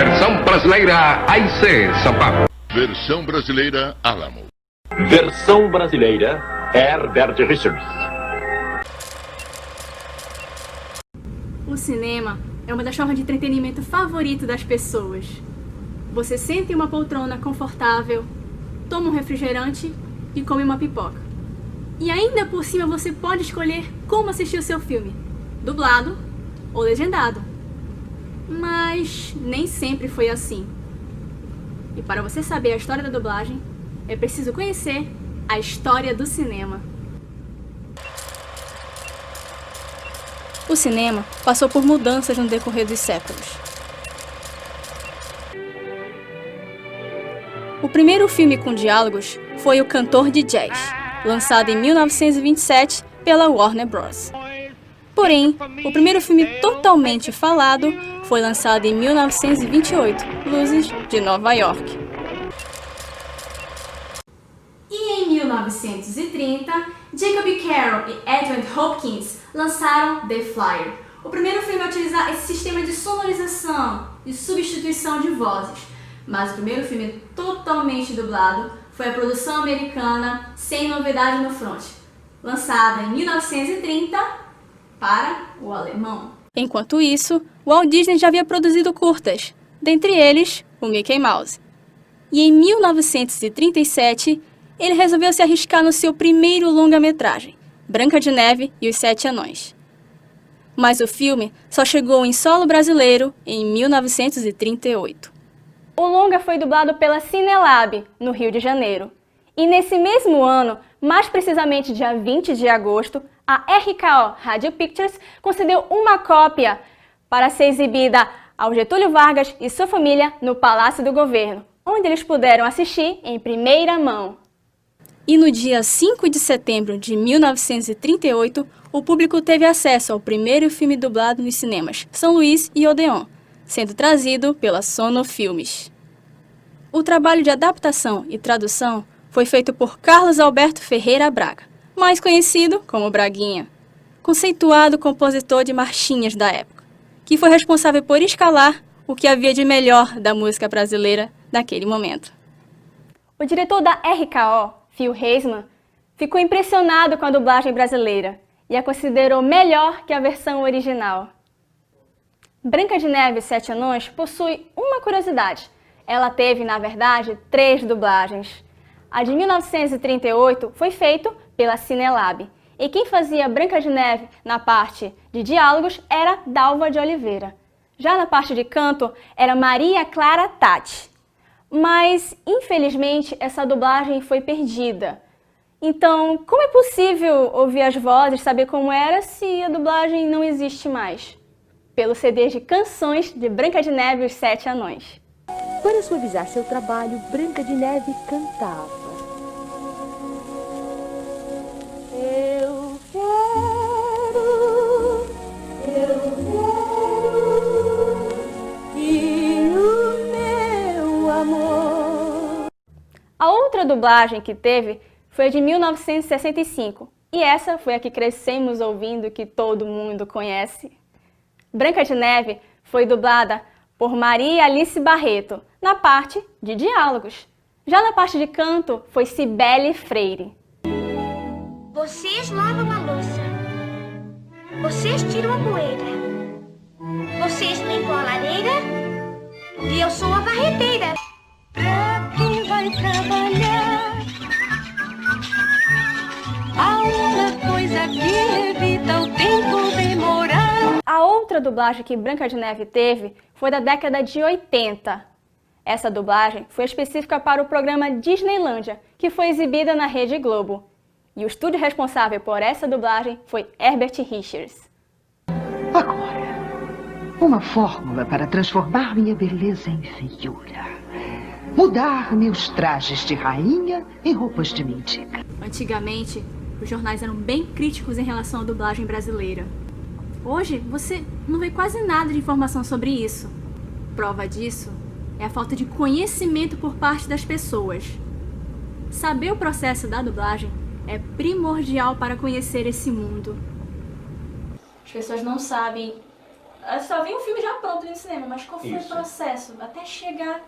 Versão brasileira, AIC, São Paulo. Versão brasileira, Alamo. Versão brasileira, Herbert Richards. O cinema é uma das formas de entretenimento favorito das pessoas. Você senta em uma poltrona confortável, toma um refrigerante e come uma pipoca. E ainda por cima você pode escolher como assistir o seu filme, dublado ou legendado. Mas nem sempre foi assim. E para você saber a história da dublagem, é preciso conhecer a história do cinema. O cinema passou por mudanças no decorrer dos séculos. O primeiro filme com diálogos foi O Cantor de Jazz, lançado em 1927 pela Warner Bros. Porém, o primeiro filme totalmente falado foi lançado em 1928, Luzes de Nova York. E em 1930, Jacob Carroll e Edward Hopkins lançaram The Flyer, o primeiro filme a utilizar esse sistema de sonorização e substituição de vozes. Mas o primeiro filme totalmente dublado foi a produção americana Sem Novidade no Front, lançada em 1930 para o alemão. Enquanto isso, Walt Disney já havia produzido curtas, dentre eles o Mickey Mouse. E em 1937, ele resolveu se arriscar no seu primeiro longa-metragem, Branca de Neve e os Sete Anões. Mas o filme só chegou em solo brasileiro em 1938. O longa foi dublado pela Cinelab, no Rio de Janeiro. E nesse mesmo ano, mais precisamente dia 20 de agosto, a RKO Radio Pictures concedeu uma cópia para ser exibida ao Getúlio Vargas e sua família no Palácio do Governo, onde eles puderam assistir em primeira mão. E no dia 5 de setembro de 1938, o público teve acesso ao primeiro filme dublado nos cinemas São Luís e Odeon, sendo trazido pela Sono Filmes. O trabalho de adaptação e tradução foi feito por Carlos Alberto Ferreira Braga, mais conhecido como Braguinha, conceituado compositor de marchinhas da época, que foi responsável por escalar o que havia de melhor da música brasileira naquele momento. O diretor da RKO, Phil Reisman, ficou impressionado com a dublagem brasileira e a considerou melhor que a versão original. Branca de Neve e Sete Anões possui uma curiosidade. Ela teve, na verdade, 3 dublagens. A de 1938 foi feita pela Cinelab, e quem fazia Branca de Neve na parte de diálogos era Dalva de Oliveira. Já na parte de canto era Maria Clara Tatti. Mas, infelizmente, essa dublagem foi perdida. Então, como é possível ouvir as vozes, saber como era, se a dublagem não existe mais? Pelo CD de canções de Branca de Neve e os Sete Anões. Para suavizar seu trabalho, Branca de Neve cantava: Eu quero e o meu amor. A outra dublagem que teve foi a de 1965, e essa foi a que crescemos ouvindo, que todo mundo conhece. Branca de Neve foi dublada por Maria Alice Barreto, na parte de diálogos. Já na parte de canto foi Cibele Freire. Vocês lavam a louça. Vocês tiram a poeira. Vocês limpam a lareira. E eu sou a barreteira. Pra quem vai trabalhar, a uma coisa que evita o tempo demorar. A outra dublagem que Branca de Neve teve foi da década de 80. Essa dublagem foi específica para o programa Disneylândia, que foi exibida na Rede Globo. E o estúdio responsável por essa dublagem foi Herbert Richards. Agora, uma fórmula para transformar minha beleza em feiura. Mudar meus trajes de rainha em roupas de mendiga. Antigamente, os jornais eram bem críticos em relação à dublagem brasileira. Hoje, você não vê quase nada de informação sobre isso. Prova disso é a falta de conhecimento por parte das pessoas. Saber o processo da dublagem é primordial para conhecer esse mundo. As pessoas não sabem Só vem um filme já pronto no cinema, mas qual foi Isso. o processo até chegar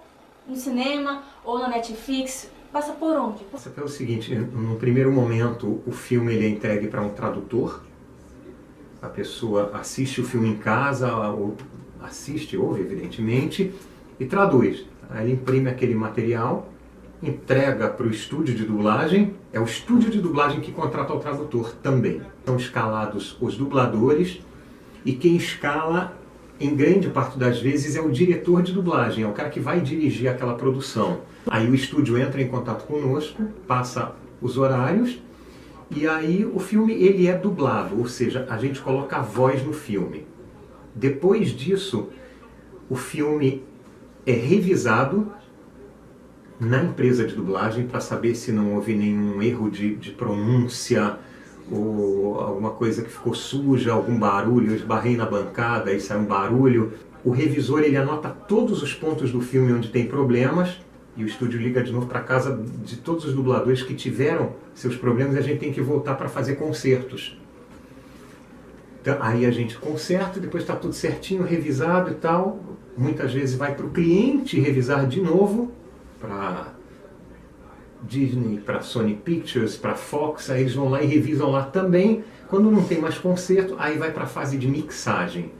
no cinema ou na Netflix? Passa por onde? É o seguinte, no primeiro momento o filme ele é entregue para um tradutor. A pessoa assiste o filme em casa, ou ouve evidentemente, e traduz. Aí ele imprime aquele material, entrega para o estúdio de dublagem. É o estúdio de dublagem que contrata o tradutor também. São escalados os dubladores e quem escala, em grande parte das vezes, é o diretor de dublagem, é o cara que vai dirigir aquela produção. Aí o estúdio entra em contato conosco, passa os horários e aí o filme ele é dublado, ou seja, a gente coloca a voz no filme. Depois disso, o filme é revisado na empresa de dublagem para saber se não houve nenhum erro de pronúncia ou alguma coisa que ficou suja, algum barulho, eu esbarrei na bancada e saiu um barulho. O revisor ele anota todos os pontos do filme onde tem problemas e o estúdio liga de novo para casa de todos os dubladores que tiveram seus problemas e a gente tem que voltar para fazer consertos. Então, aí a gente conserta, depois está tudo certinho, revisado e tal. Muitas vezes vai para o cliente revisar de novo, para Disney, para Sony Pictures, para Fox, aí eles vão lá e revisam lá também. Quando não tem mais conserto, aí vai para a fase de mixagem.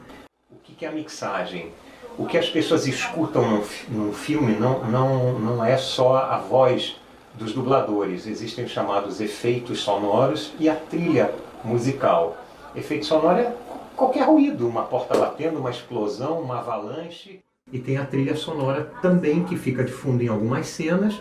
O que é a mixagem? O que as pessoas escutam no filme não é só a voz dos dubladores. Existem os chamados efeitos sonoros e a trilha musical. Efeito sonoro é qualquer ruído, uma porta batendo, uma explosão, uma avalanche. E tem a trilha sonora também, que fica de fundo em algumas cenas.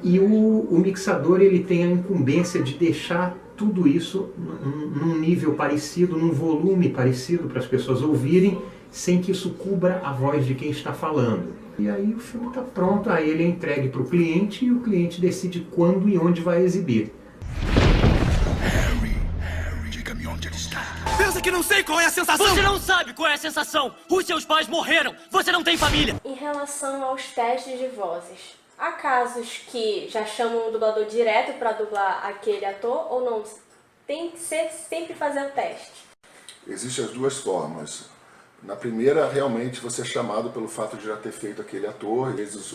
E o mixador ele tem a incumbência de deixar tudo isso num nível parecido, num volume parecido para as pessoas ouvirem, sem que isso cubra a voz de quem está falando. E aí o filme está pronto, aí ele é entregue para o cliente e o cliente decide quando e onde vai exibir. Diga-me onde ele está. Pensa que não sei qual é a sensação? Você não sabe qual é a sensação! Os seus pais morreram! Você não tem família! Em relação aos testes de vozes, há casos que já chamam o dublador direto para dublar aquele ator ou não? Tem que ser sempre fazer o teste? Existem as duas formas. Na primeira, realmente, você é chamado pelo fato de já ter feito aquele ator. Às vezes,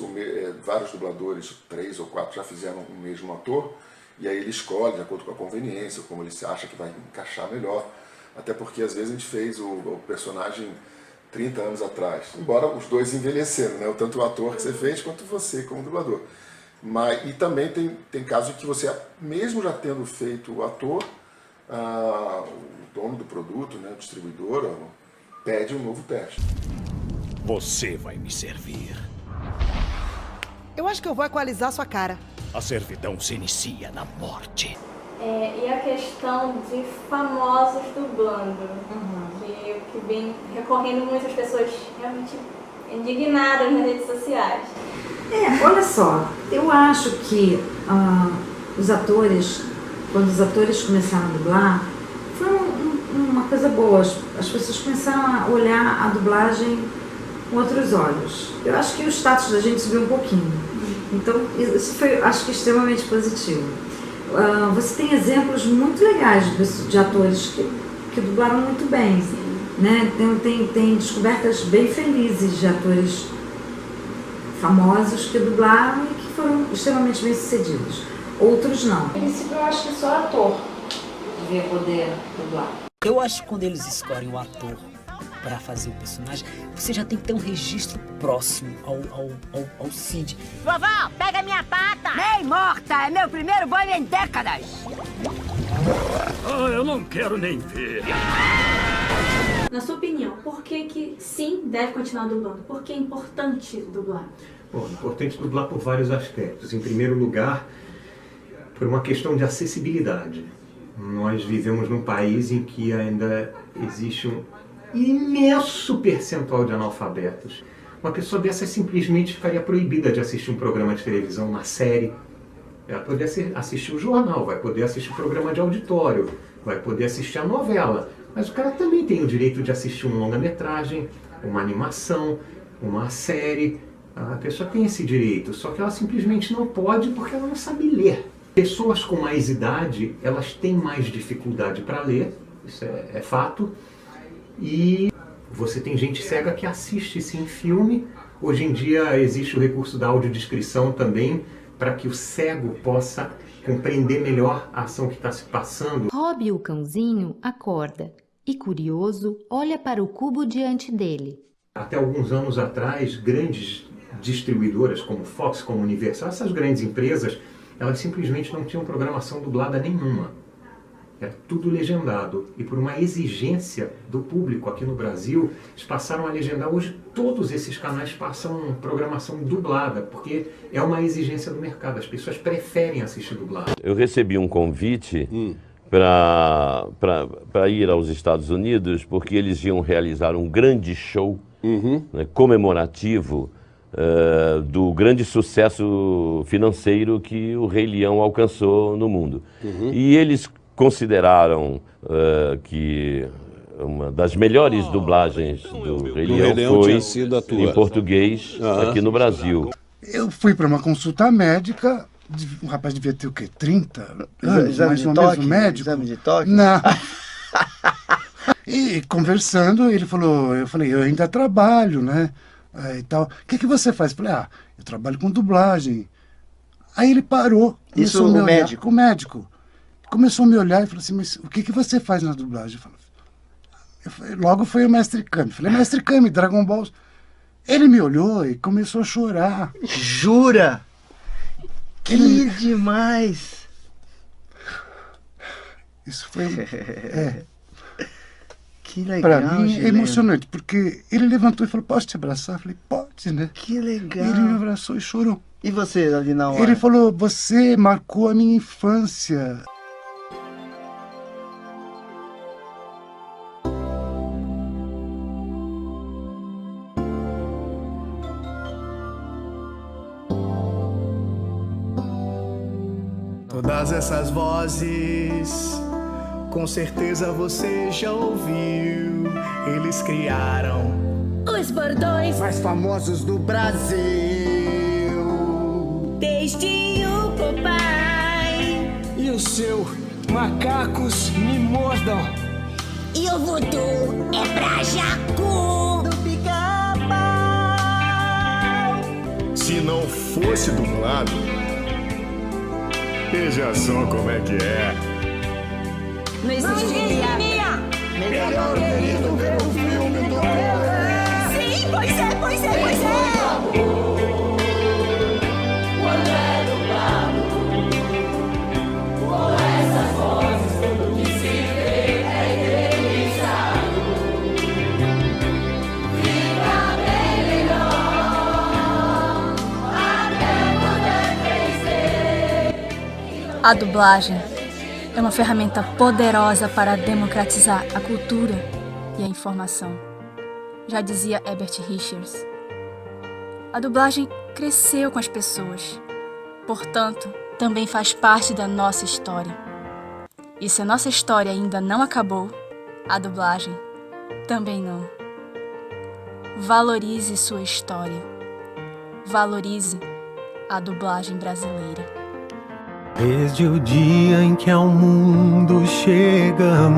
vários dubladores, 3 ou 4, já fizeram o mesmo ator. E aí ele escolhe, de acordo com a conveniência, como ele acha que vai encaixar melhor. Até porque, às vezes, a gente fez o personagem 30 anos atrás. Embora os dois envelheceram, né? Tanto o ator que você fez, quanto você como dublador. E também tem casos que você, mesmo já tendo feito o ator, o dono do produto, né, o distribuidor, pede um novo teste. Você vai me servir. Eu acho que eu vou equalizar sua cara. A servidão se inicia na morte. E a questão de famosos dublando, que vem recorrendo muitas pessoas realmente indignadas nas redes sociais. Olha só, eu acho que os atores, quando os atores começaram a dublar, foi uma coisa boa. As pessoas começaram a olhar a dublagem com outros olhos. Eu acho que o status da gente subiu um pouquinho. Então, isso foi, acho que, extremamente positivo. Você tem exemplos muito legais de atores que dublaram muito bem, né? Tem descobertas bem felizes de atores famosos que dublaram e que foram extremamente bem sucedidos. Outros não. No princípio, eu acho que só ator devia poder dublar. Eu acho que quando eles escolhem o ator para fazer o personagem, você já tem que ter um registro próximo ao Cid. Vovó, pega minha pata! Nem morta! É meu primeiro banho em décadas! Eu não quero nem ver. Na sua opinião, por que sim, deve continuar dublando? Por que é importante dublar? Bom, é importante dublar por vários aspectos. Em primeiro lugar, por uma questão de acessibilidade. Nós vivemos num país em que ainda existe um imenso percentual de analfabetos. Uma pessoa dessa simplesmente ficaria proibida de assistir um programa de televisão, uma série. Ela poderia assistir o jornal, vai poder assistir o programa de auditório, vai poder assistir a novela. Mas o cara também tem o direito de assistir um longa-metragem, uma animação, uma série. A pessoa tem esse direito, só que ela simplesmente não pode porque ela não sabe ler. Pessoas com mais idade, elas têm mais dificuldade para ler, isso é fato. E Você tem gente cega que assiste sim filme. Hoje em dia existe o recurso da audiodescrição também, para que o cego possa compreender melhor a ação que está se passando. Robbie, o cãozinho, acorda e, curioso, olha para o cubo diante dele. Até alguns anos atrás, grandes distribuidoras como Fox, como Universal, essas grandes empresas, elas simplesmente não tinham programação dublada nenhuma. Era tudo legendado. E por uma exigência do público aqui no Brasil, eles passaram a legendar. Hoje todos esses canais passam programação dublada, porque é uma exigência do mercado. As pessoas preferem assistir dublado. Eu recebi um convite para ir aos Estados Unidos, porque eles iam realizar um grande show né, comemorativo do grande sucesso financeiro que o Rei Leão alcançou no mundo. E eles consideraram que uma das melhores dublagens do Rei Leão foi em português aqui no Brasil. Eu fui para uma consulta médica, o rapaz devia ter o quê? 30 anos, mais ou menos, médico. Exame de toque? Não. E conversando, ele falou, eu falei, eu ainda trabalho, né? E tal. O que você faz? Eu falei, eu trabalho com dublagem. Aí ele parou. Isso o médico? O médico. Começou a me olhar e falou assim, mas o que você faz na dublagem? Eu falei, logo foi o Mestre Kami. Falei, Mestre Kami, Dragon Ball. Ele me olhou e começou a chorar. Jura? Que demais! Isso foi... Que legal, pra mim Gileno. é emocionante, porque ele levantou e falou, posso te abraçar? Eu falei, pode, né? Que legal! Ele me abraçou e chorou. E você, ali na hora? Ele falou, você marcou a minha infância. Todas essas vozes, com certeza você já ouviu. Eles criaram os bordões mais famosos do Brasil. Desde o Popeye E o seu Macacos Me Mordam. e o voodoo é pra Jacu do Pica-Pau. Se não fosse dublado, veja só como é que é. Não existiria Melhor ter ido ver o filme do Pelé. Sim, pois é. Quando é dublado, com essas vozes, tudo que se vê é eternizado. Fica bem melhor, até poder crescer. A dublagem é uma ferramenta poderosa para democratizar a cultura e a informação. Já dizia Herbert Richards. A dublagem cresceu com as pessoas, portanto, também faz parte da nossa história. E se a nossa história ainda não acabou, a dublagem também não. Valorize sua história. Valorize a dublagem brasileira. Desde o dia em que ao mundo chegamos,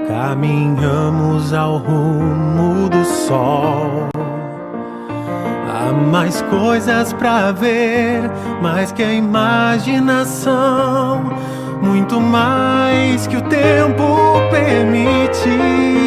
caminhamos ao rumo do sol. Há mais coisas pra ver, mais que a imaginação, muito mais que o tempo permite.